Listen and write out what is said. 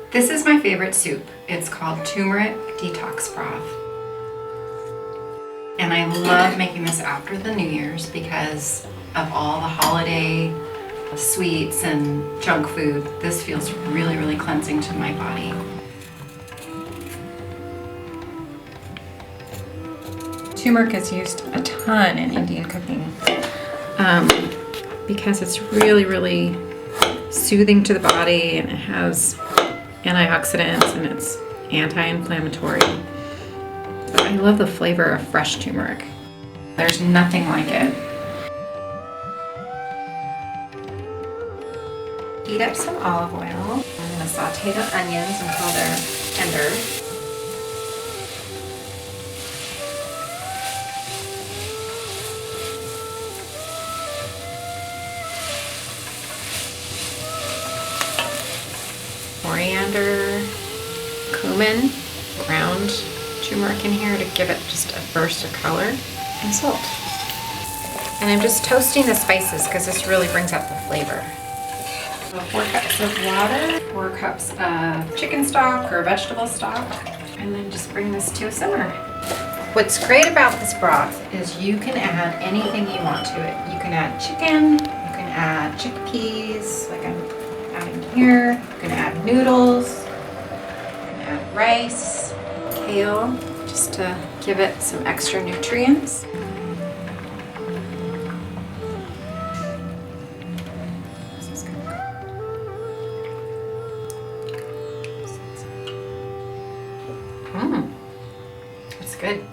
This is my favorite soup. It's called Turmeric Detox Broth. And I love making this after the New Year's because of all the holiday sweets and junk food. This feels really, really cleansing to my body. Turmeric is used a ton in Indian cooking because it's really, really soothing to the body, and it has antioxidants and it's anti-inflammatory. I love the flavor of fresh turmeric. There's nothing like it. Heat up some olive oil. I'm going to saute the onions until they're tender. Coriander, cumin, ground turmeric in here to give it just a burst of color, and salt. And I'm just toasting the spices because this really brings out the flavor. So 4 cups of water, 4 cups of chicken stock or vegetable stock, and then just bring this to a simmer. What's great about this broth is you can add anything you want to it. You can add chicken, you can add chickpeas, like I'm adding here. You can add noodles, you can add rice, kale, just to give it some extra nutrients. It's good.